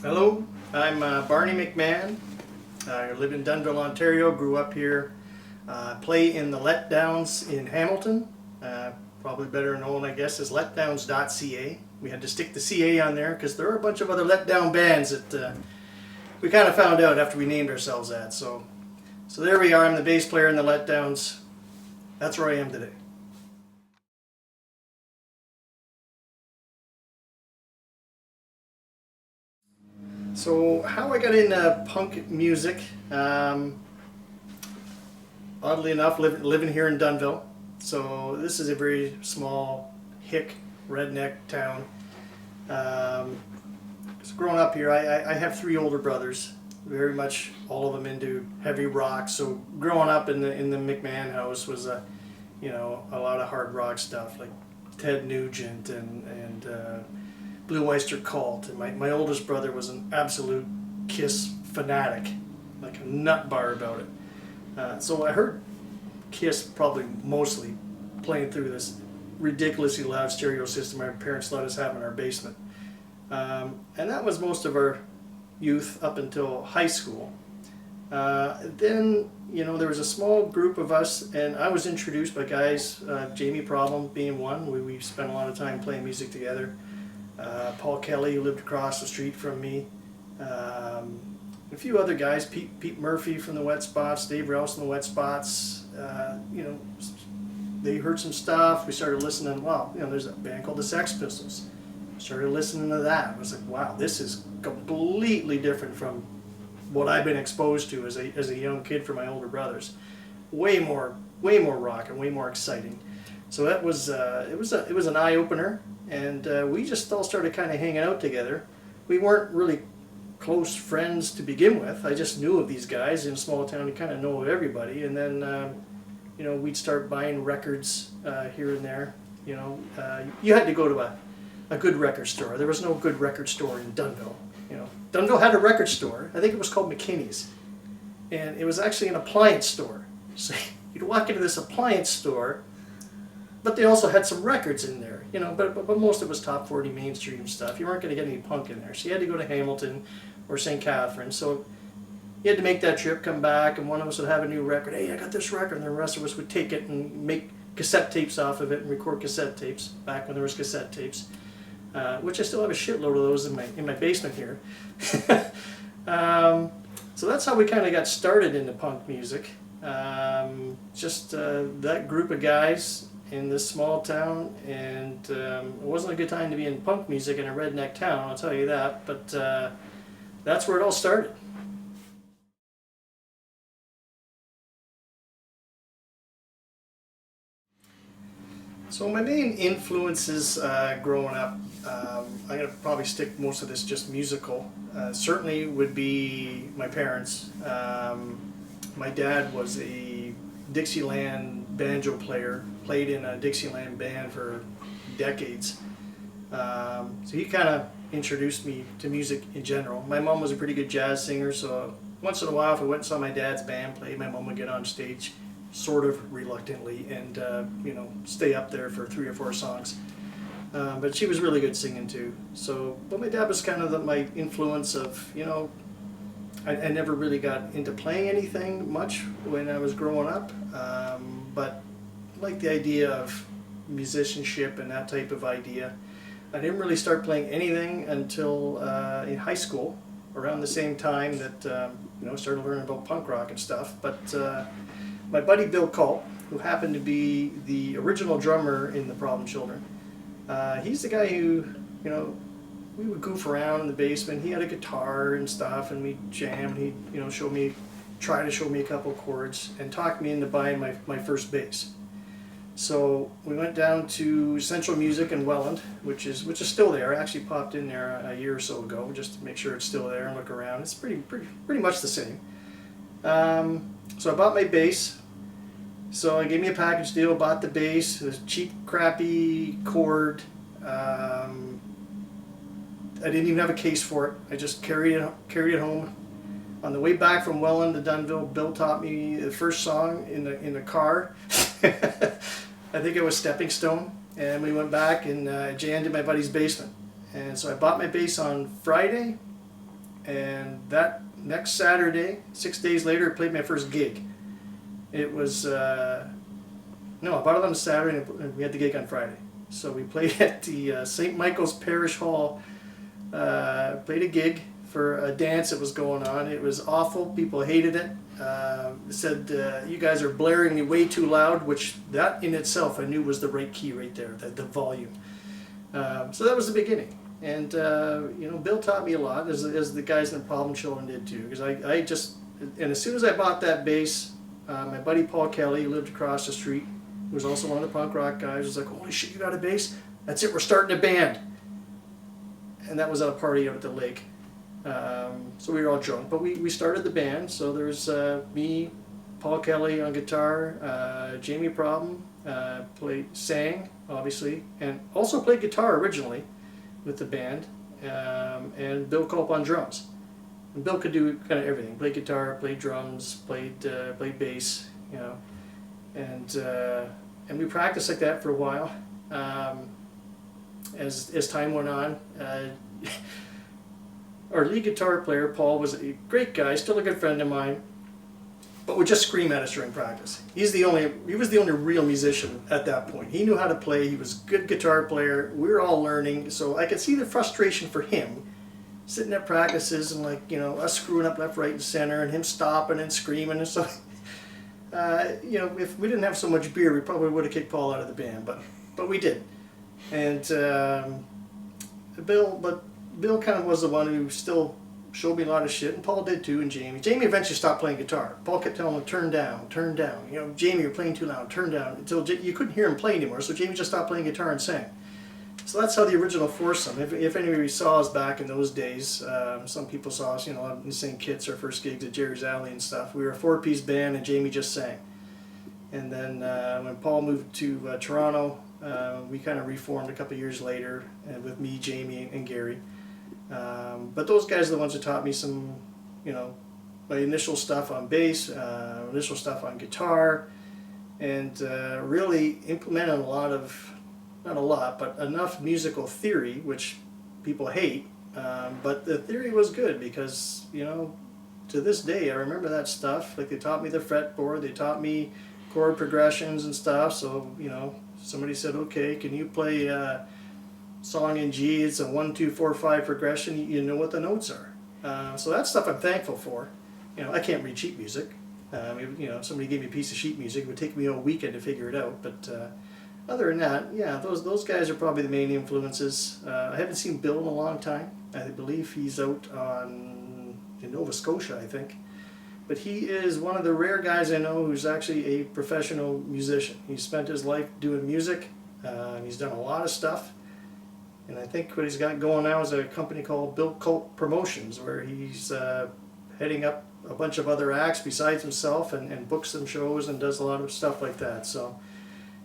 Hello, I'm Barney McMahon. I live in Dunnville, Ontario, grew up here, play in the Letdowns in Hamilton, probably better known I guess as Letdowns.ca. We had to stick the CA on there because there are a bunch of other letdown bands that we kind of found out after we named ourselves that. So there we are, I'm the bass player in the Letdowns. That's where I am today. So how I got into punk music, oddly enough, living here in Dunnville. So this is a very small, hick, redneck town. So growing up here, I have three older brothers, very much all of them into heavy rock. So growing up in the McMahon house was a lot of hard rock stuff like Ted Nugent and Blue Oyster Cult, and my oldest brother was an absolute Kiss fanatic, like a nut bar about it. So I heard Kiss probably mostly playing through this ridiculously loud stereo system our parents let us have in our basement. And that was most of our youth up until high school. Then there was a small group of us, and I was introduced by guys, Jamie Problem being one. We spent a lot of time playing music together. Paul Kelly, who lived across the street from me, a few other guys, Pete Murphy from the Wet Spots, Dave Rouse from the Wet Spots. They heard some stuff. We started listening. Wow, there's a band called the Sex Pistols. Started listening to that. I was like, wow, this is completely different from what I've been exposed to as a young kid from my older brothers. Way more rock and way more exciting. So that was it was an eye opener. And we just all started kind of hanging out together. We weren't really close friends to begin with. I just knew of these guys in a small town. You kind of know of everybody. And then, we'd start buying records here and there. You had to go to a good record store. There was no good record store in Dunnville. Dunnville had a record store. I think it was called McKinney's. And it was actually an appliance store. So you'd walk into this appliance store, but they also had some records in there, but most of it was top 40 mainstream stuff. You weren't going to get any punk in there. So you had to go to Hamilton or St. Catharines. So you had to make that trip, come back, and one of us would have a new record. Hey, I got this record. And the rest of us would take it and make cassette tapes off of it and record cassette tapes, back when there was cassette tapes, which I still have a shitload of those in my basement here. So that's how we kind of got started into punk music. Just that group of guys in this small town, and it wasn't a good time to be in punk music in a redneck town, I'll tell you that, but that's where it all started. So my main influences growing up, I'm going to probably stick most of this just musical, certainly would be my parents. My dad was a Dixieland banjo player, played in a Dixieland band for decades. So he kind of introduced me to music in general. My mom was a pretty good jazz singer, so once in a while if I went and saw my dad's band play, my mom would get on stage sort of reluctantly and stay up there for 3 or 4 songs. But she was really good singing too. But my dad was kind of my influence of, I never really got into playing anything much when I was growing up, but like the idea of musicianship and that type of idea. I didn't really start playing anything until in high school, around the same time that started learning about punk rock and stuff. But my buddy Bill Culp, who happened to be the original drummer in the Problem Children, he's the guy who, we would goof around in the basement. He had a guitar and stuff, and we'd jam. He'd, try to show me a couple chords and talk me into buying my first bass. So we went down to Central Music in Welland, which is still there. I actually popped in there a year or so ago just to make sure it's still there and look around. It's pretty much the same. So I bought my bass. So I gave me a package deal, bought the bass, it was cheap, crappy cord. I didn't even have a case for it. I just carried it home. On the way back from Welland to Dunnville, Bill taught me the first song in the car. I think it was Stepping Stone, and we went back and jammed in my buddy's basement. And so I bought my bass on Friday, and that next Saturday, 6 days later, I played my first gig. It was, no, I bought it on a Saturday and we had the gig on Friday. So we played at the St. Michael's Parish Hall, played a gig for a dance that was going on. It was awful, people hated it. Said, you guys are blaring way too loud, which that in itself I knew was the right key right there, the volume. So that was the beginning. And, you know, Bill taught me a lot, as the guys in the Problem Children did too. Because I just, and as soon as I bought that bass, my buddy Paul Kelly, who lived across the street, who was also one of the punk rock guys, was like, holy shit, you got a bass? That's it, we're starting a band. And that was at a party out at the lake. So we were all drunk, but we started the band. So there's me, Paul Kelly on guitar, Jamie Problem sang, obviously, and also played guitar originally with the band, and Bill Culp on drums. And Bill could do kind of everything: played guitar, played drums, played bass, you know, and we practiced like that for a while. As time went on, our lead guitar player Paul was a great guy, still a good friend of mine, but would just scream at us during practice. He was the only real musician at that point. He knew how to play. He was a good guitar player. We were all learning, so I could see the frustration for him, sitting at practices and, like, you know, us screwing up left, right, and center, and him stopping and screaming and so. You know, if we didn't have so much beer, we probably would have kicked Paul out of the band, but we did. And Bill kind of was the one who still showed me a lot of shit, and Paul did too, and Jamie. Jamie eventually stopped playing guitar. Paul kept telling him, turn down, turn down. You know, Jamie, you're playing too loud, turn down. Until you couldn't hear him play anymore, so Jamie just stopped playing guitar and sang. So that's how the original foursome, if anybody saw us back in those days, some people saw us, you know, in St. Kitts, our first gigs at Jerry's Alley and stuff. We were a four-piece band, and Jamie just sang. And then when Paul moved to Toronto, we kind of reformed a couple of years later, with me, Jamie, and Gary. But those guys are the ones who taught me some, you know, my initial stuff on bass, initial stuff on guitar, and really implemented a lot of, not a lot, but enough musical theory, which people hate, but the theory was good because, you know, to this day I remember that stuff. Like, they taught me the fretboard, they taught me chord progressions and stuff, so, you know, somebody said, okay, can you play song in G, it's a 1, 2, 4, 5 progression, you know what the notes are. So that stuff I'm thankful for. You know, I can't read sheet music. You know, if somebody gave me a piece of sheet music, it would take me a weekend to figure it out, but other than that, yeah, those guys are probably the main influences. I haven't seen Bill in a long time. I believe he's out in Nova Scotia, I think. But he is one of the rare guys I know who's actually a professional musician. He's spent his life doing music. He's done a lot of stuff. And I think what he's got going now is a company called Bill Culp Promotions, where he's heading up a bunch of other acts besides himself, and books some shows and does a lot of stuff like that. So,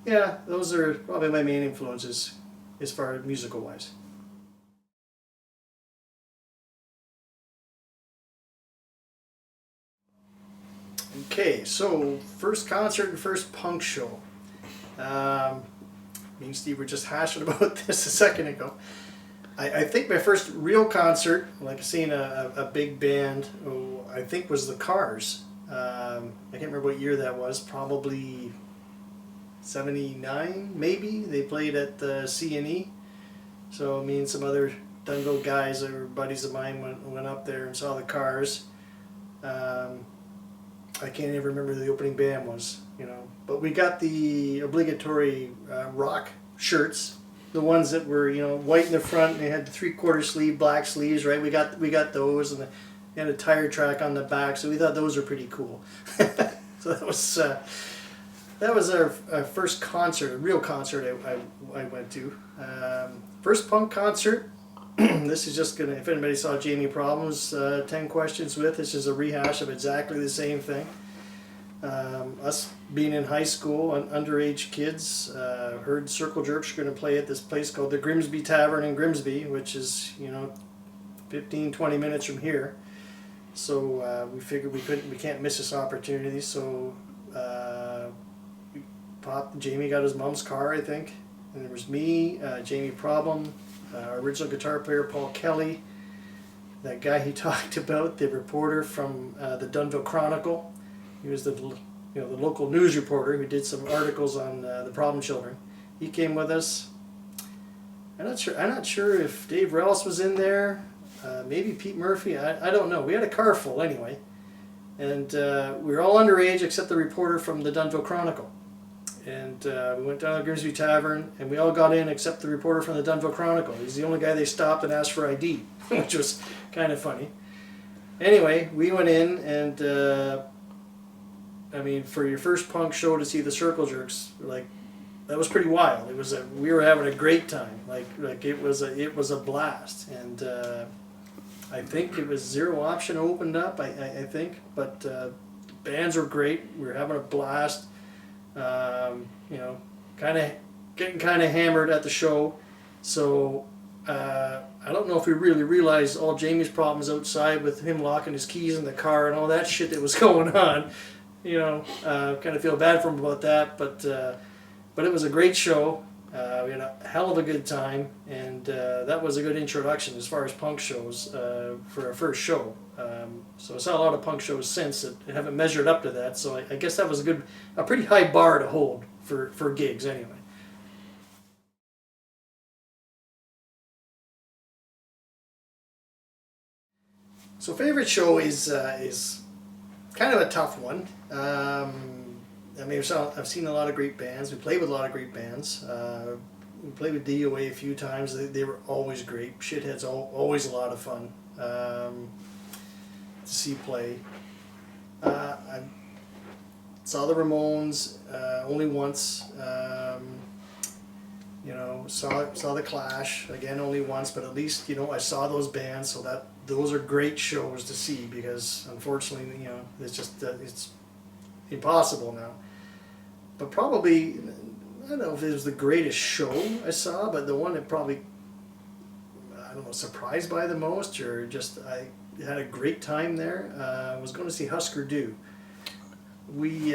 yeah, those are probably my main influences as far as musical-wise. Okay, so first concert and first punk show. Me and Steve were just hashing about this a second ago. I think my first real concert, like seeing a big band, I think was the Cars. I can't remember what year that was, probably 79 maybe. They played at the C&E. So me and some other Dungo guys that were buddies of mine went up there and saw the Cars. I can't even remember who the opening band was, you know. But we got the obligatory rock shirts, the ones that were, you know, white in the front and they had the 3/4 sleeve, black sleeves, right? We got those, and they had a tire track on the back, so we thought those were pretty cool. So that was our first concert, a real concert I went to. First punk concert. This is just gonna, if anybody saw Jamie Problems 10 Questions With, this is a rehash of exactly the same thing. Us being in high school, underage kids, heard Circle Jerks were going to play at this place called the Grimsby Tavern in Grimsby, which is, you know, 15-20 minutes from here. So we figured we can't miss this opportunity. So Jamie got his mom's car, I think, and there was me, Jamie Problem, our original guitar player Paul Kelly, that guy he talked about, the reporter from the Dunnville Chronicle. He was the the local news reporter who did some articles on the problem children. He came with us. I'm not sure if Dave Rellis was in there. Maybe Pete Murphy. I don't know. We had a car full anyway, and we were all underage except the reporter from the Dunnville Chronicle. And we went down to the Grimsby Tavern, and we all got in except the reporter from the Dunnville Chronicle. He's the only guy they stopped and asked for ID, which was kind of funny. Anyway, we went in, and I mean, for your first punk show to see the Circle Jerks, like, that was pretty wild. It was we were having a great time. Like it was a blast, and I think it was Zero Option opened up. I think, but bands were great. We were having a blast. Getting kind of hammered at the show. So I don't know if we really realized all Jamie's problems outside with him locking his keys in the car and all that shit that was going on. Kind of feel bad for him about that, but it was a great show. We had a hell of a good time, and that was a good introduction as far as punk shows for our first show. So I saw a lot of punk shows since that haven't measured up to that. So I guess that was a pretty high bar to hold for gigs anyway. So favorite show is kind of a tough one. I mean, I've seen a lot of great bands. We played with a lot of great bands. We played with DOA a few times. They were always great. Shithead's always a lot of fun to see play. I saw the Ramones only once. Saw the Clash again only once, but at least I saw those bands. So those are great shows to see, because unfortunately it's just it's impossible now. But probably, I don't know if it was the greatest show I saw, but the one that probably, I don't know, surprised by the most, or just I had a great time there, was going to see Husker Du. We,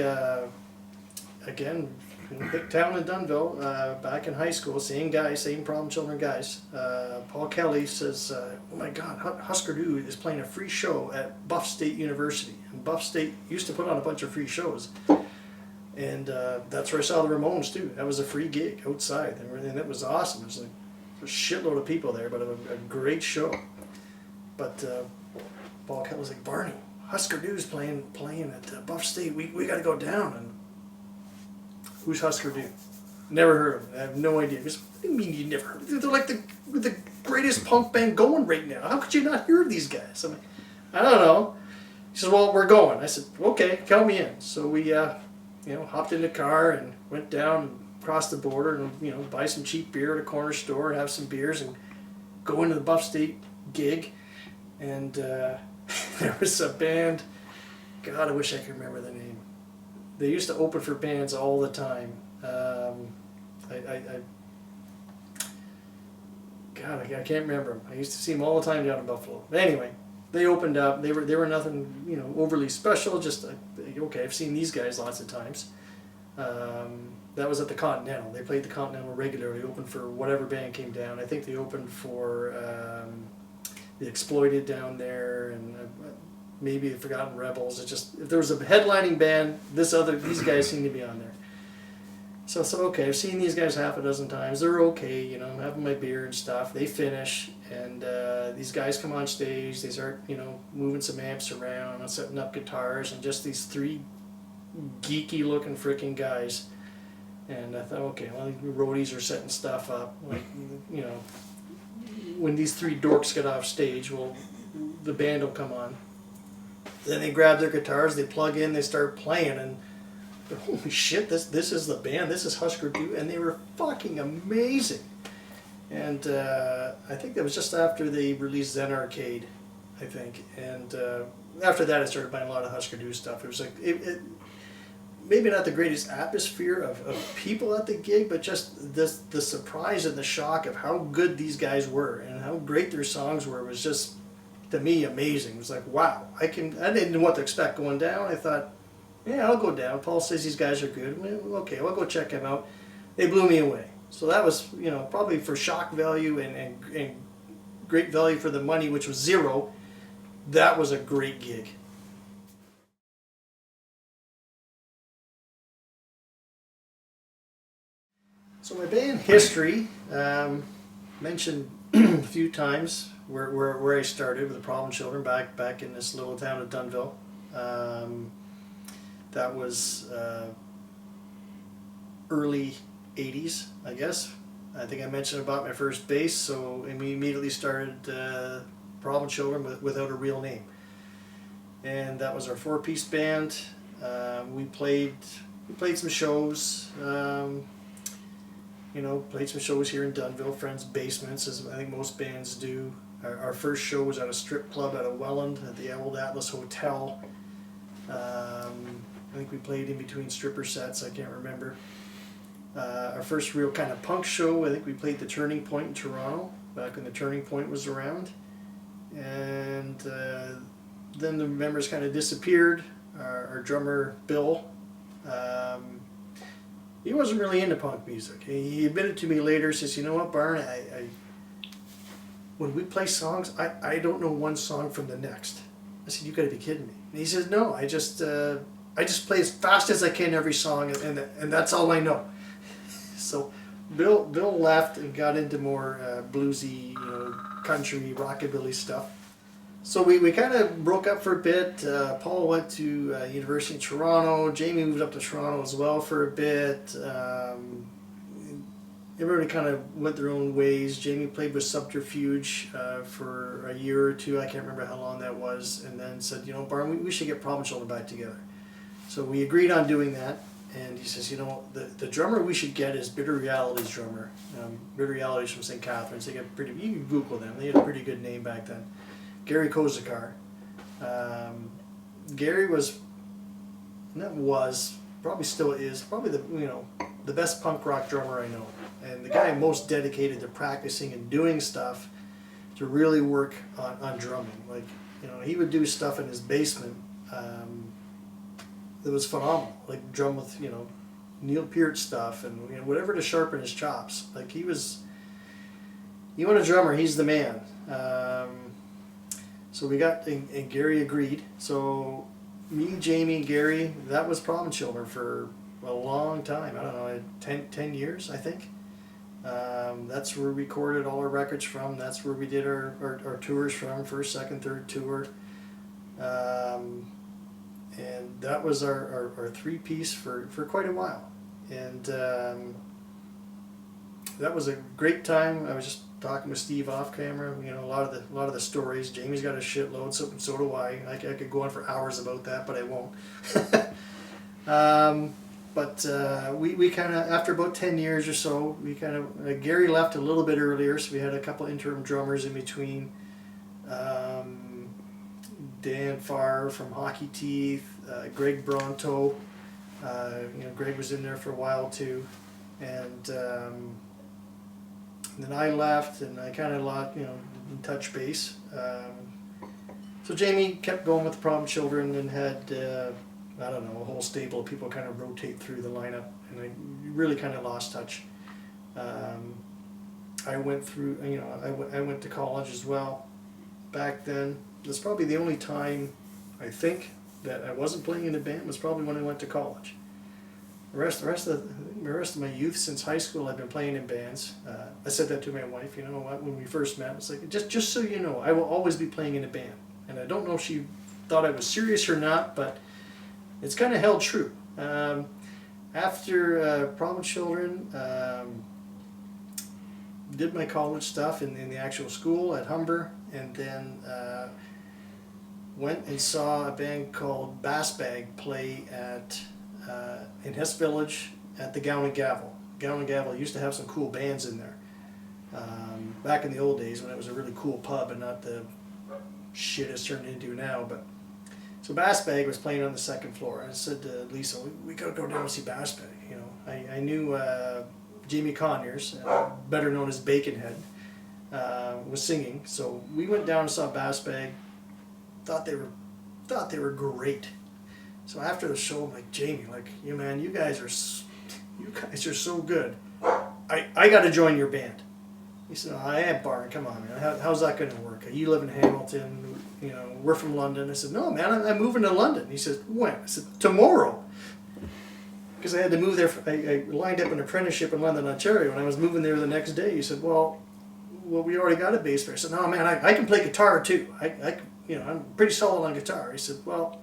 again, in a big town in Dunnville, back in high school, same guys, same problem children guys. Paul Kelly says, oh my God, Husker Du is playing a free show at Buff State University. And Buff State used to put on a bunch of free shows. And that's where I saw the Ramones too. That was a free gig outside, and it was awesome. It was like a shitload of people there, but a great show. But Paul Kelly was like, Barney, Husker Du's playing at Buff State. We got to go down. And who's Husker Du? Never heard of them. I have no idea. He goes, what do you mean you never heard of them? They're like the greatest punk band going right now. How could you not hear of these guys? I'm like, I don't know. He says, well, we're going. I said, okay, count me in. So we hopped in the car and went down and across the border and, buy some cheap beer at a corner store and have some beers and go into the Buff State gig. And there was a band, God, I wish I could remember the name. They used to open for bands all the time. I can't remember them. I used to see them all the time down in Buffalo. But anyway, they opened up. They were nothing, overly special. Just okay, I've seen these guys lots of times. That was at the Continental. They played the Continental regularly. Opened for whatever band came down. I think they opened for the Exploited down there, and maybe the Forgotten Rebels. It just, if there was a headlining band, these guys seem to be on there. So I said, okay, I've seen these guys half a dozen times. They're okay, I'm having my beer and stuff. They finish, and these guys come on stage. They start, moving some amps around and setting up guitars, and just these three geeky-looking freaking guys. And I thought, okay, well, the roadies are setting stuff up. Like, when these three dorks get off stage, well, the band will come on. Then they grab their guitars, they plug in, they start playing, and holy shit, this is the band, this is Husker Du, and they were fucking amazing. And I think that was just after they released Zen Arcade, I think. And after that I started buying a lot of Husker Du stuff. It was like, maybe not the greatest atmosphere of people at the gig, but just the surprise and the shock of how good these guys were and how great their songs were was just, to me, amazing. It was like, wow, I didn't know what to expect going down. I thought, yeah, I'll go down. Paul says these guys are good. Well, okay, I'll go check them out. They blew me away. So that was, probably for shock value and great value for the money, which was zero, that was a great gig. So my band history, mentioned a few times where I started with the Problem Children back in this little town of Dunnville. That was early 80s, I guess. I think I mentioned about my first bass, so we immediately started Problem Children without a real name. And that was our four-piece band. We played some shows. Played some shows here in Dunnville, friends' basements, as I think most bands do. Our first show was at a strip club out of Welland at the Old Atlas Hotel. I think we played in between stripper sets, I can't remember. Our first real kind of punk show, I think we played the Turning Point in Toronto, back when the Turning Point was around. And then the members kind of disappeared. Our drummer, Bill, he wasn't really into punk music. He admitted to me later, says, you know what, Barn, when we play songs, I don't know one song from the next. I said, you gotta be kidding me. And he says, no, I just play as fast as I can every song, and that's all I know. So Bill left and got into more bluesy, country, rockabilly stuff. So we kind of broke up for a bit. Paul went to University of Toronto. Jamie moved up to Toronto as well for a bit. Everybody kind of went their own ways. Jamie played with Subterfuge for a year or two. I can't remember how long that was. And then said, Barn, we should get Problem Children back together. So we agreed on doing that. And he says, the drummer we should get is Bitter Reality's drummer. Bitter Reality's from St. Catharines. You can Google them. They had a pretty good name back then. Gary Kozakar. Gary probably still is, probably the best punk rock drummer I know, and the guy most dedicated to practicing and doing stuff to really work on drumming. Like, he would do stuff in his basement that was phenomenal, like drum with Neil Peart stuff and whatever to sharpen his chops. Like you want a drummer, he's the man. So we got, and Gary agreed. So me, Jamie, and Gary, that was Problem Children for a long time. I don't know, 10 years, I think. That's where we recorded all our records from. That's where we did our tours from, first, second, third tour. And that was our three-piece for quite a while. And that was a great time. I was just talking with Steve off camera. A lot of the stories. Jamie's got a shitload, so do I. I could go on for hours about that, but I won't. We kind of, after about 10 years or so, we kind of, Gary left a little bit earlier, so we had a couple interim drummers in between. Dan Farr from Hockey Teeth, Greg Bronto. Greg was in there for a while too, and then I left, and I kind of lost, didn't touch base. So Jamie kept going with the Problem Children and had, I don't know, a whole stable of people kind of rotate through the lineup, and I really kind of lost touch. I went through, I went to college as well. Back then, that's probably the only time I think that I wasn't playing in a band was probably when I went to college. The rest of my youth since high school, I've been playing in bands. I said that to my wife. When we first met, it's like just so you know, I will always be playing in a band. And I don't know if she thought I was serious or not, but it's kind of held true. After Problem Children, did my college stuff in the actual school at Humber, and then went and saw a band called Bass Bag play in Hess Village at the Gown and Gavel. Gown and Gavel used to have some cool bands in there. Back in the old days when it was a really cool pub and not the shit it's turned into now. But so Bass Bag was playing on the second floor. I said to Lisa, we gotta go down and see Bass Bag. I knew Jamie Conyers, better known as Baconhead, was singing. So we went down and saw Bass Bag. Thought they were great. So after the show, I'm like, Jamie, you guys are so good. I got to join your band. He said, "Oh, yeah, Barney, come on, man. How's that going to work? You live in Hamilton. You know, we're from London." I said, "No, man, I'm moving to London." He said, "When?" I said, "Tomorrow." Because I had to move there. I lined up an apprenticeship in London, Ontario, and I was moving there the next day. He said, "Well, we already got a bass player." I said, "No, man, I can play guitar too. I'm pretty solid on guitar." He said, "Well,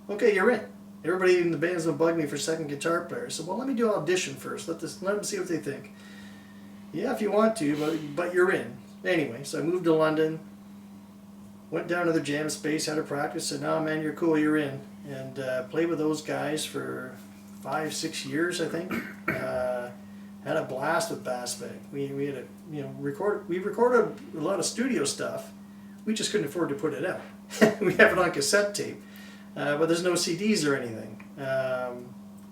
okay, you're in. Everybody in the band's gonna bug me for second guitar player." I said, "Well, let me do an audition first. Let them see what they think." "Yeah, if you want to, but you're in." Anyway, so I moved to London, went down to the jam space, had a practice, said, "No, man, you're cool, you're in," and played with those guys for 5-6 years, I think. Had a blast with Bass Bag. We had we recorded a lot of studio stuff. We just couldn't afford to put it out. We have it on cassette tape, but there's no CDs or anything.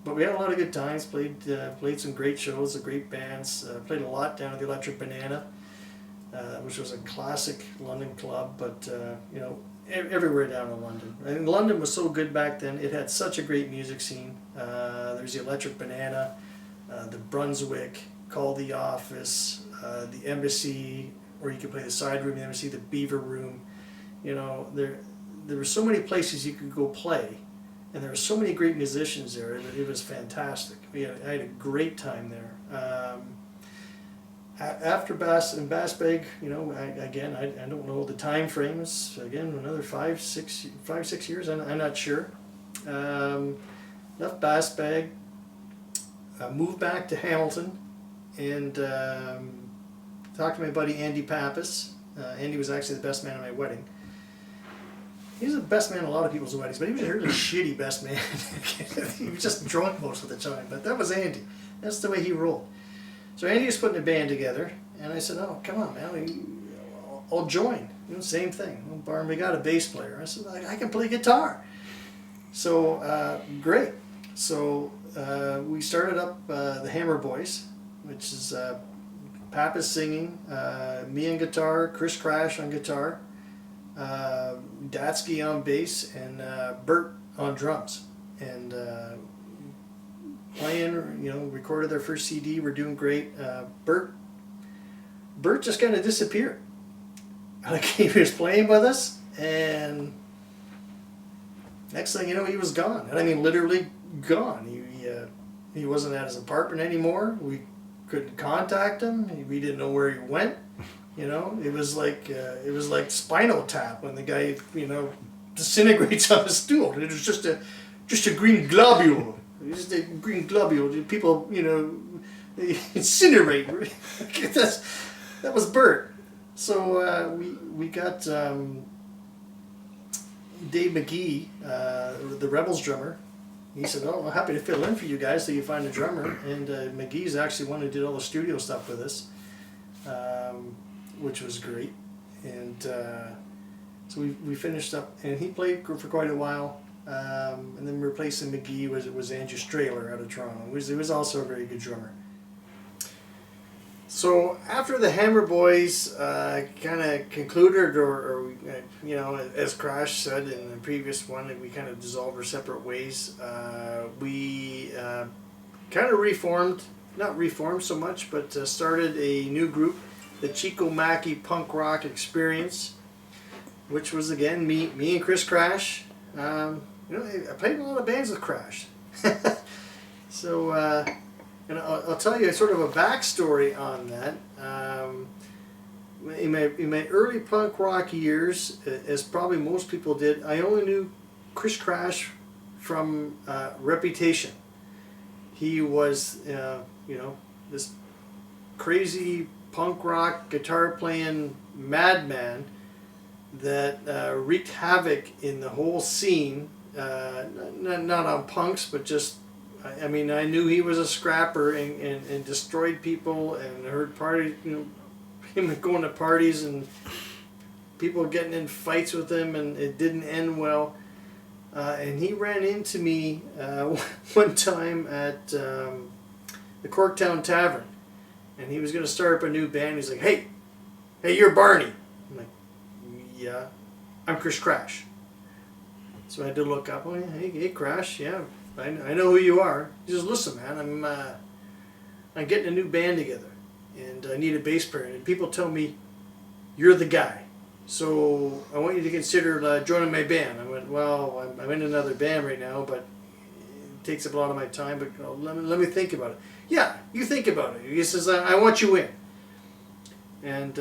But we had a lot of good times. Played some great shows, some great bands. Played a lot down at the Electric Banana, which was a classic London club. But everywhere down in London. And London was so good back then. It had such a great music scene. There's the Electric Banana, the Brunswick, Call the Office, the Embassy, or you could play the side room in the Embassy, the Beaver Room. You know, there were so many places you could go play, and there were so many great musicians there that it was fantastic. I had a great time there. After Bass Bag, I don't know the time frames. Again, another 5-6 years. I'm not sure. Left Bass Bag, moved back to Hamilton, and talked to my buddy Andy Pappas. Andy was actually the best man at my wedding. He was the best man at a lot of people's weddings, but he was a really shitty best man. He was just drunk most of the time, but that was Andy. That's the way he rolled. So Andy was putting a band together, and I said, "Oh, come on, man, I'll join." Same thing. "Well, Barn, we got a bass player." I said, "I can play guitar." So, great. So we started up the Hammer Boys, which is Pappas singing, me on guitar, Chris Crash on guitar, Datsky on bass, and Bert on drums. And playing, recorded their first CD. We're doing great. Bert just kind of disappeared. Like, he was playing with us, and next thing you know, he was gone. And I mean, literally gone. He wasn't at his apartment anymore. We couldn't contact him. We didn't know where he went. It was like Spinal Tap when the guy disintegrates on a stool. It was just a green globule. Just a green globule. People incinerate. That was Bert. So we got Dave McGee, the Rebels drummer. He said, "Oh, I'm happy to fill in for you guys till you find a drummer." And McGee's actually one who did all the studio stuff with us, which was great. And so we finished up, and he played for quite a while. And then replacing McGee was Andrew Strahler out of Toronto. He was also a very good drummer. So after the Hammer Boys kind of concluded, or as Crash said in the previous one, we kind of dissolved our separate ways. We kind of not reformed so much, but started a new group, the Chico Mackey Punk Rock Experience, which was again me and Chris Crash. I played in a lot of bands with Crash. So. And I'll tell you sort of a backstory on that. In my early punk rock years, as probably most people did, I only knew Chris Crash from Reputation. He was, this crazy punk rock guitar playing madman that wreaked havoc in the whole scene. Not on punks, but just. I mean, I knew he was a scrapper and destroyed people, and heard parties, him going to parties and people getting in fights with him, and it didn't end well. And he ran into me one time at the Corktown Tavern, and he was going to start up a new band. He's like, hey, you're Barney. I'm like, yeah, I'm Chris Crash. So I had to look up. Oh, hey, Crash, yeah. I know who you are. He says, listen, man, I'm getting a new band together. and I need a bass player. And people tell me, you're the guy. So I want you to consider joining my band. I went, well, I'm in another band right now, but it takes up a lot of my time, but let me think about it. Yeah, you think about it. He says, I want you in. And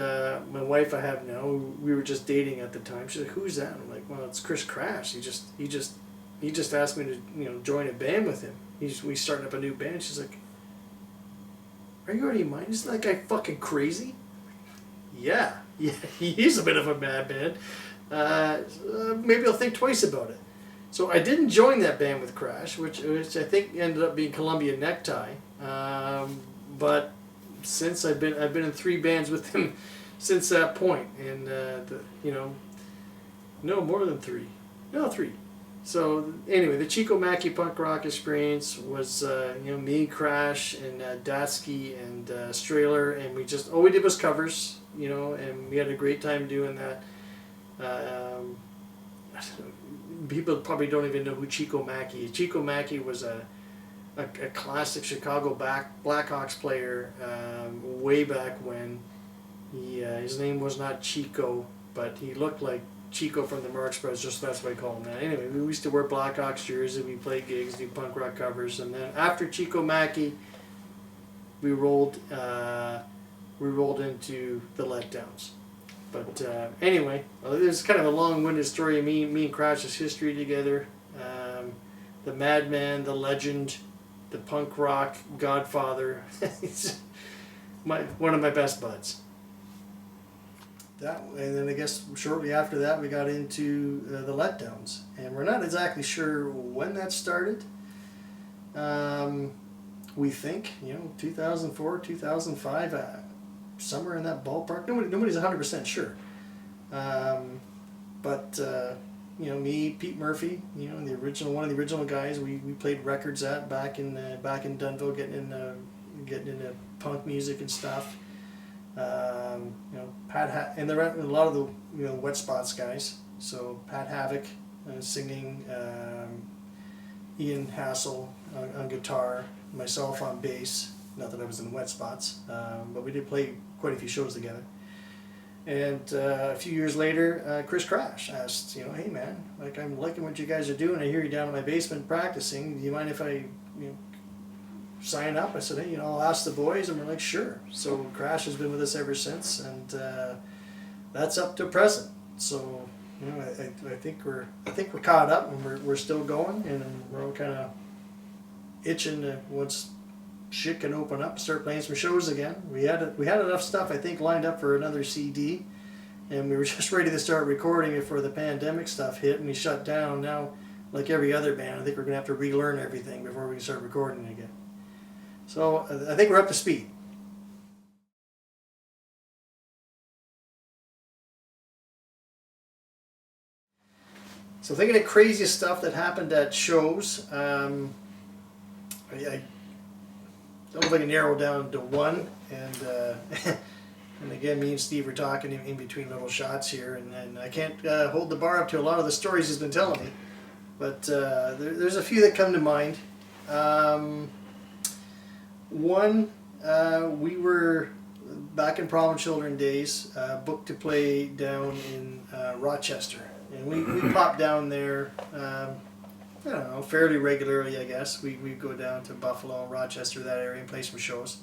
my wife I have now, we were just dating at the time. She's like, who's that? I'm like, well, it's Chris Crash. He just asked me to join a band with him. We starting up a new band. She's like, are you already mine? Isn't that guy fucking crazy? Yeah, he's a bit of a madman. Maybe I'll think twice about it. So I didn't join that band with Crash, which I think ended up being Columbia Necktie. But since I've been in 3 bands with him since that point, and no, more than 3, no, 3. So anyway, the Chico Mackey punk rock experience was me, Crash, and Datsky and Strahler, and we did was covers, and we had a great time doing that. People probably don't even know who Chico Mackey is. Chico Mackey was a classic Chicago Blackhawks player way back when. His name was not Chico, but he looked like Chico from the Marx Brothers, just that's why I call him that. Anyway, we used to wear Blackhawks jersey, we played gigs, do punk rock covers, and then after Chico Mackey, we rolled into the Letdowns. But anyway, there's kind of a long-winded story of me and Crash's history together. The madman, the legend, the punk rock godfather. He's one of my best buds. And then I guess shortly after that we got into the Letdowns, and we're not exactly sure when that started. We think 2004, 2005, somewhere in that ballpark. Nobody's 100% sure. But me, Pete Murphy, one of the original guys we played records at back in Dunville, getting into punk music and stuff. Pat and a lot of the Wet Spots guys. So Pat Havoc singing, Ian Hassel on guitar, myself on bass. Not that I was in Wet Spots, but we did play quite a few shows together. And a few years later, Chris Crash asked, hey man, I'm liking what you guys are doing. I hear you down in my basement practicing. Do you mind if I, sign up? I said, hey, I'll ask the boys, and we're like, sure. So Crash has been with us ever since, and that's up to present. So I think we're caught up, and we're still going, and we're all kind of itching to once shit can open up, start playing some shows again. We had enough stuff I think lined up for another CD, and we were just ready to start recording before the pandemic stuff hit and we shut down. Now, like every other band, I think we're gonna have to relearn everything before we can start recording again. So I think we're up to speed. So thinking of craziest stuff that happened at shows, I don't know if I can narrow down to one, and and again, me and Steve were talking in between little shots here, and I can't hold the bar up to a lot of the stories he's been telling me, but there's a few that come to mind. One, we were, back in Problem Children days, booked to play down in Rochester. And we popped down there, I don't know, fairly regularly, I guess. We'd go down to Buffalo, Rochester, that area, and play some shows.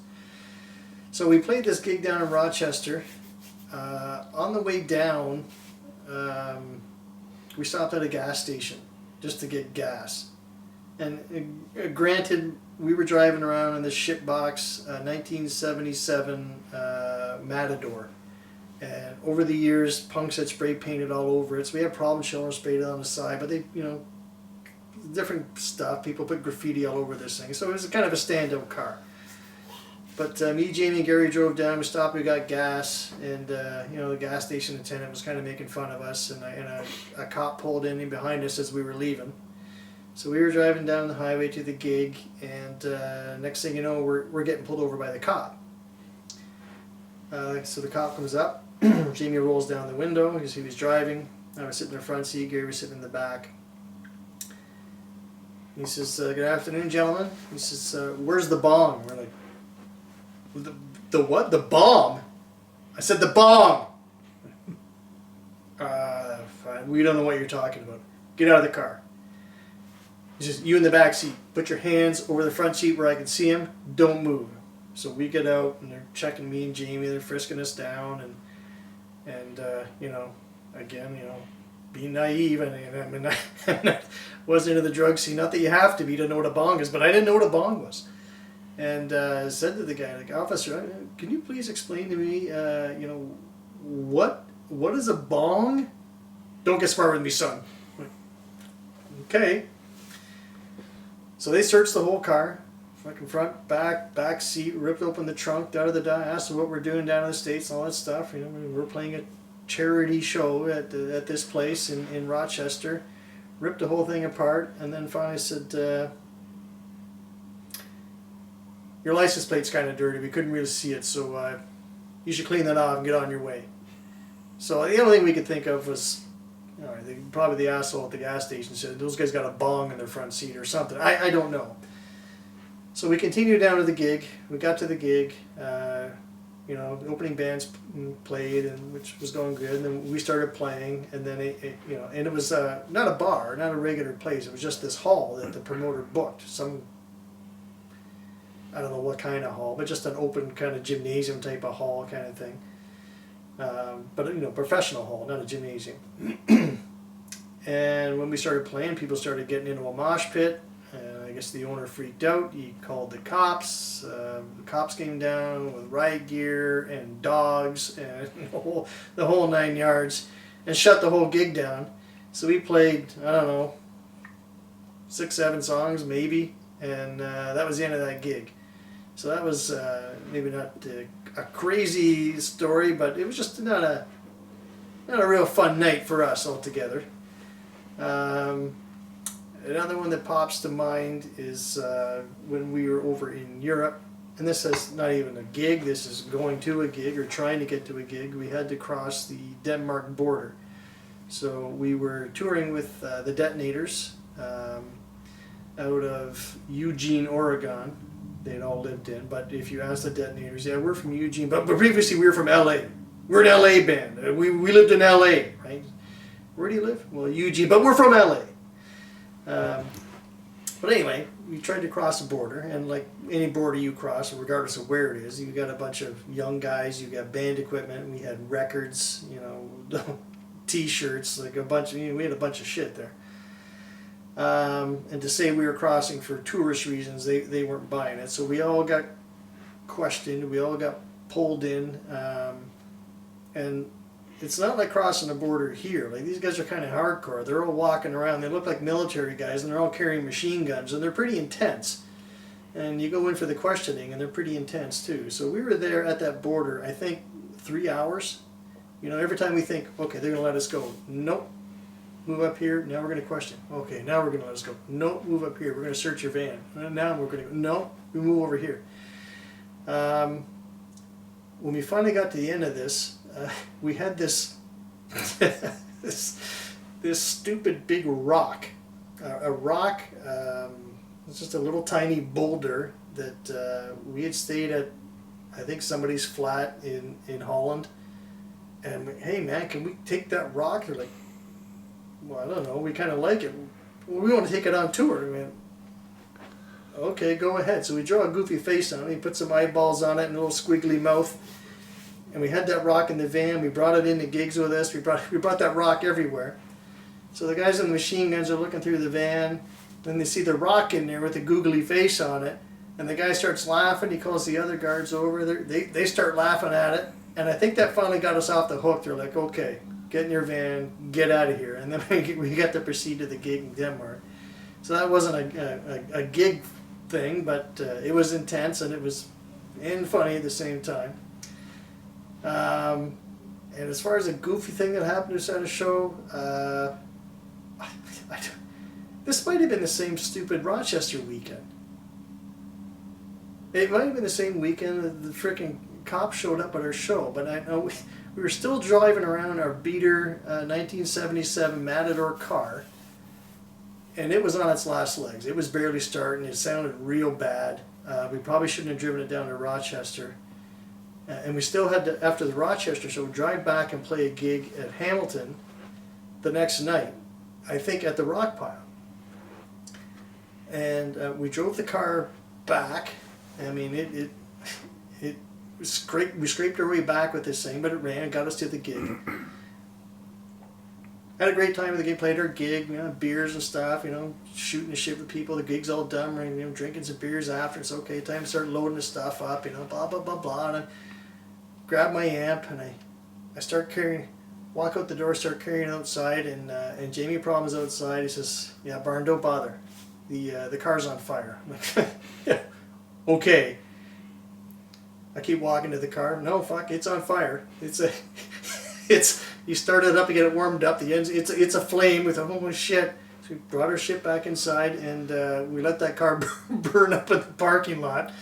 So we played this gig down in Rochester. On the way down, we stopped at a gas station just to get gas. And granted, we were driving around in this shitbox 1977 Matador. And over the years, punks had spray painted all over it. So we had Problem Children sprayed on the side, but they, different stuff. People put graffiti all over this thing. So it was kind of a stand-up car. But me, Jamie, and Gary drove down. We stopped. We got gas, and the gas station attendant was kind of making fun of us. And a cop pulled in behind us as we were leaving. So we were driving down the highway to the gig, and next thing you know, we're getting pulled over by the cop. So the cop comes up. Jamie rolls down the window because he was driving. I was sitting in the front seat. Gary was sitting in the back. He says, "Good afternoon, gentlemen." He says, "Where's the bong?" We're like, The what? The bomb? I said the bomb! Fine. We don't know what you're talking about. Get out of the car. It's just you in the back seat. Put your hands over the front seat where I can see them. Don't move. So we get out, and they're checking me and Jamie. They're frisking us down, and you know, again, you know, being naive. I mean, I wasn't into the drug scene. Not that you have to be to know what a bong is, but I didn't know what a bong was. And said to the guy, like, officer, can you please explain to me, you know, what is a bong? Don't get smart with me, son. Like, okay. So they searched the whole car, fucking front, back seat, ripped open the trunk, out of the asked what we're doing down in the States and all that stuff. You know, we're playing a charity show at this place in Rochester. Ripped the whole thing apart, and then finally said, your license plate's kind of dirty. We couldn't really see it, so you should clean that off and get on your way. So the only thing we could think of was, you know, probably the asshole at the gas station said those guys got a bong in their front seat or something. I don't know. So we continued down to the gig. We got to the gig. You know, the opening bands played, and which was going good. And then we started playing, and then you know, and it was not a bar, not a regular place. It was just this hall that the promoter booked. Some, I don't know what kind of hall, but just an open kind of gymnasium type of hall kind of thing. But you know, professional hall, not a gymnasium. And when we started playing, people started getting into a mosh pit. I guess the owner freaked out. He called the cops. The cops came down with riot gear and dogs and the whole 9 yards, and shut the whole gig down. So we played, I don't know, 6, 7 songs maybe, and that was the end of that gig. So that was maybe not a crazy story, but it was just not a real fun night for us altogether. Another one that pops to mind is when we were over in Europe, and this is not even a gig, this is going to a gig or trying to get to a gig. We had to cross the Denmark border. So we were touring with the Detonators out of Eugene, Oregon. They'd all lived in, but if you ask the Detonators, yeah, we're from Eugene, but previously we were from LA. We're an LA band. We lived in LA, right? Where do you live? Well, Eugene, but we're from LA. But anyway, we tried to cross the border, and like any border you cross, regardless of where it is, you got a bunch of young guys, you got band equipment, we had records, you know, t-shirts, like a bunch of, you know, we had a bunch of shit there. And to say we were crossing for tourist reasons, they weren't buying it. So we all got questioned, we all got pulled in, and it's not like crossing the border here. Like, these guys are kind of hardcore. They're all walking around. They look like military guys, and they're all carrying machine guns, and they're pretty intense. And you go in for the questioning, and they're pretty intense too. So we were there at that border, I think, 3 hours. You know, every time we think, okay, they're going to let us go. Nope. Move up here. Now we're going to question. Okay, now we're going to let us go. Nope. Move up here. We're going to search your van. Now we're going to go. No, we move over here. When we finally got to the end of this, we had this this stupid big rock. A rock, it's just a little tiny boulder that we had stayed at, I think, somebody's flat in Holland. And we, hey man, can we take that rock? They're like, well, I don't know, we kind of like it. Well, we want to take it on tour. I mean, okay, go ahead. So we draw a goofy face on it. We put some eyeballs on it and a little squiggly mouth. And we had that rock in the van. We brought it into gigs with us. We brought that rock everywhere. So the guys in the machine guns are looking through the van. Then they see the rock in there with a googly face on it. And the guy starts laughing. He calls the other guards over. They start laughing at it. And I think that finally got us off the hook. They're like, okay, get in your van, get out of here. And then we got to proceed to the gig in Denmark. So that wasn't a gig thing, but it was intense, and it was funny at the same time. And as far as a goofy thing that happened to us at a show, this might have been the same stupid Rochester weekend. It might have been the same weekend that the frickin' cops showed up at our show, but I know we were still driving around our beater 1977 Matador car, and it was on its last legs. It was barely starting. It sounded real bad. We probably shouldn't have driven it down to Rochester. And we still had to, after the Rochester show, drive back and play a gig at Hamilton the next night, I think at the Rock Pile. And we drove the car back. I mean, we scraped our way back with this thing, but it ran, got us to the gig. Had a great time with the gig, played our gig, beers and stuff, shooting the shit with people. The gig's all done, we're drinking some beers after. It's okay, time to start loading the stuff up, blah, blah, blah, blah. And I grab my amp and I start walk out the door, start carrying it outside, and Jamie Problem's outside. He says, "Yeah, Barn, don't bother. The car's on fire." I'm like, "Yeah, okay." I keep walking to the car. No, fuck, it's on fire. You start it up, you get it warmed up. The engine, it's a flame with a whole bunch of shit. So we brought our shit back inside, and we let that car burn up in the parking lot.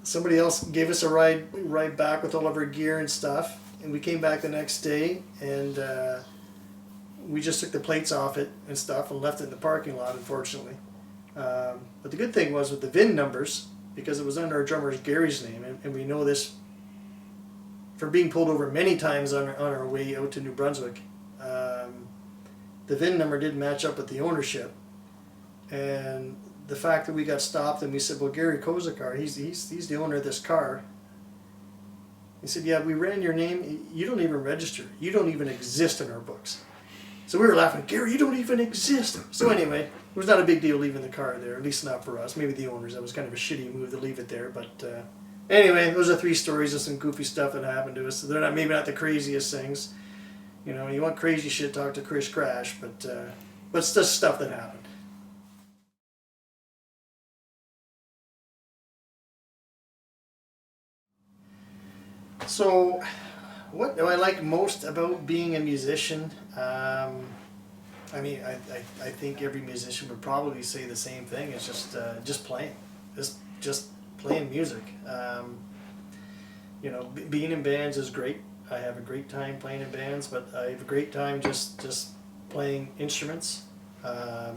Somebody else gave us a ride back with all of our gear and stuff, and we came back the next day, and we just took the plates off it and stuff and left it in the parking lot, unfortunately. But the good thing was with the VIN numbers, because it was under our drummer Gary's name, and we know this from being pulled over many times on our way out to New Brunswick. The VIN number didn't match up with the ownership, and the fact that we got stopped and we said, "Well, Gary Kozakar, he's the owner of this car." He said, "Yeah, we ran your name. You don't even register. You don't even exist in our books." So we were laughing, "Gary, you don't even exist." So anyway, it was not a big deal leaving the car there, at least not for us. Maybe the owners, that was kind of a shitty move to leave it there. But anyway, those are 3 stories of some goofy stuff that happened to us. They're maybe not the craziest things. You want crazy shit, talk to Chris Crash, but it's just stuff that happened. So, what do I like most about being a musician? I think every musician would probably say the same thing. It's just playing, just playing music. Being in bands is great. I have a great time playing in bands, but I have a great time just playing instruments. I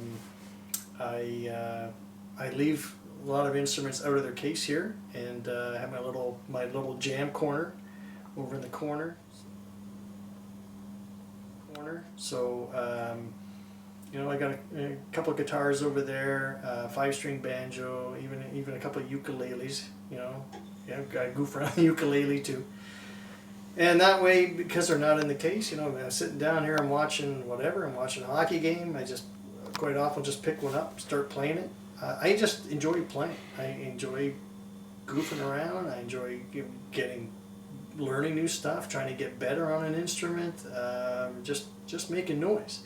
leave a lot of instruments out of their case here, and have my little jam corner over in the corner. So I got a couple of guitars over there, 5-string banjo, even a couple of ukuleles. I goof around the ukulele too. And that way, because they're not in the case, I'm sitting down here, I'm watching a hockey game. I just quite often just pick one up, start playing it. I just enjoy playing. I enjoy goofing around. I enjoy learning new stuff, trying to get better on an instrument, just making noise.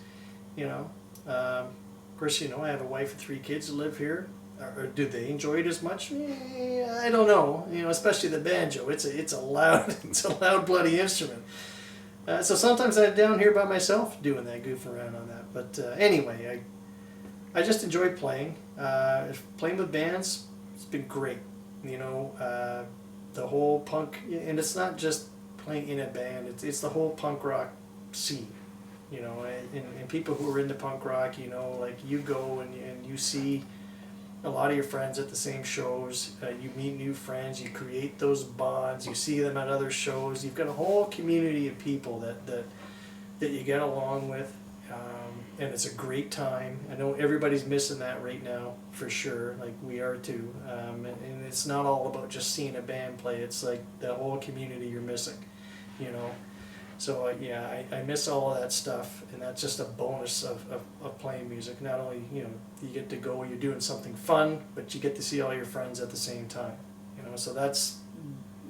Of course, I have a wife and 3 kids that live here. Or do they enjoy it as much? I don't know. Especially the banjo. It's a loud bloody instrument. So sometimes I'm down here by myself doing that, goofing around on that. But anyway, I just enjoy playing. Playing with bands, it's been great. The whole punk, and it's not just playing in a band. It's the whole punk rock scene. And people who are into punk rock, like you go and you see a lot of your friends at the same shows. You meet new friends. You create those bonds. You see them at other shows. You've got a whole community of people that you get along with, and it's a great time. I know everybody's missing that right now for sure, like we are too. And it's not all about just seeing a band play. It's like the whole community you're missing, So I miss all of that stuff, and that's just a bonus of playing music. Not only you get to go, you're doing something fun, but you get to see all your friends at the same time. So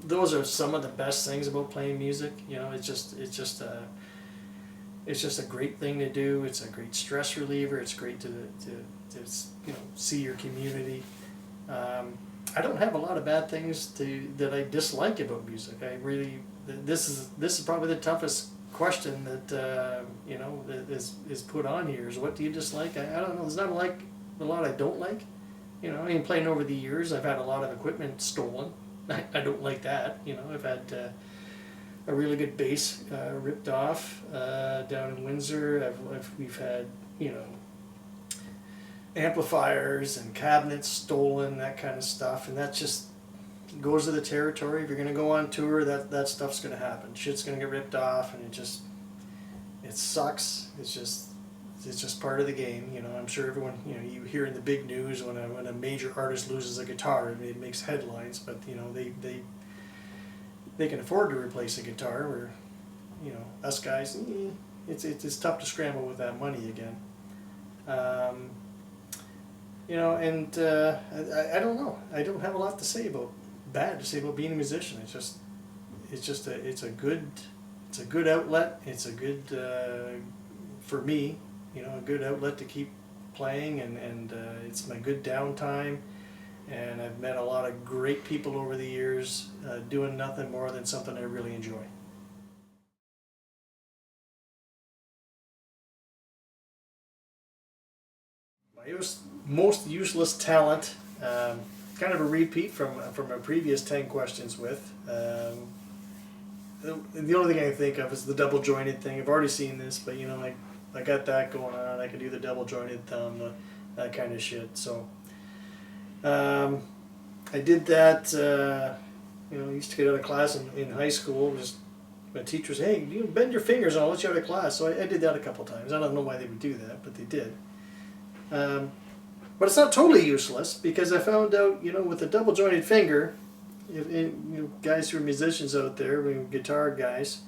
those are some of the best things about playing music. It's just a great thing to do. It's a great stress reliever. It's great to see your community. I don't have a lot of bad things that I dislike about music. This is probably the toughest question that that is put on here. Is what do you dislike? I don't know. There's not a lot I don't like. Playing over the years, I've had a lot of equipment stolen. I don't like that. I've had a really good bass ripped off down in Windsor. We've had amplifiers and cabinets stolen, that kind of stuff, and that's just goes to the territory. If you're going to go on tour, that stuff's going to happen. Shit's going to get ripped off, and it sucks. It's just part of the game. You know, I'm sure everyone, you know, you hear in the big news when a major artist loses a guitar, it makes headlines. But you know, they can afford to replace a guitar. Where, you know, us guys, it's tough to scramble with that money again. You know, and I don't know. I don't have a lot to say about being a musician. It's a good outlet. It's a good for me, you know, a good outlet to keep playing, and it's my good downtime. And I've met a lot of great people over the years doing nothing more than something I really enjoy. My most useless talent, kind of a repeat from a previous 10 questions with. The only thing I can think of is the double jointed thing. I've already seen this, but you know, I got that going on. I can do the double jointed thumb, that kind of shit. So I did that. You know, I used to get out of class in high school. Just my teacher said, "Hey, you bend your fingers and I'll let you out of class." So I did that a couple times. I don't know why they would do that, but they did. But it's not totally useless, because I found out, you know, with a double jointed finger, you know, guys who are musicians out there, guitar guys,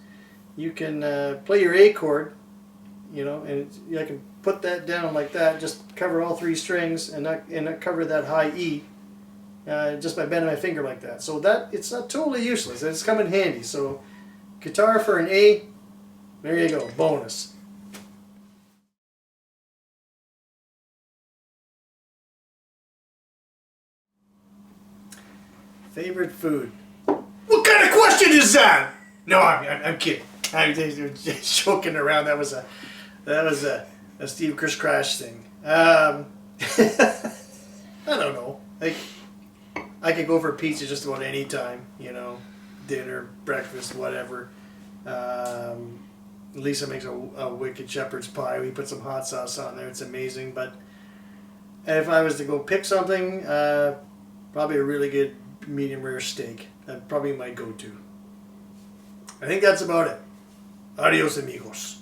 you can play your A chord, you know, and I can put that down like that, just cover all 3 strings, and not cover that high E, just by bending my finger like that. So it's not totally useless. It's come in handy. So guitar for an A, there you go, bonus. Favorite food? What kind of question is that? No, I'm kidding. I'm just joking around. That was a Steve Chris Crash thing. I don't know. Like, I could go for pizza just about any time. You know, dinner, breakfast, whatever. Lisa makes a wicked shepherd's pie. We put some hot sauce on there. It's amazing. But if I was to go pick something, probably a really good medium rare steak. That's probably my go-to. I think that's about it. Adios, amigos.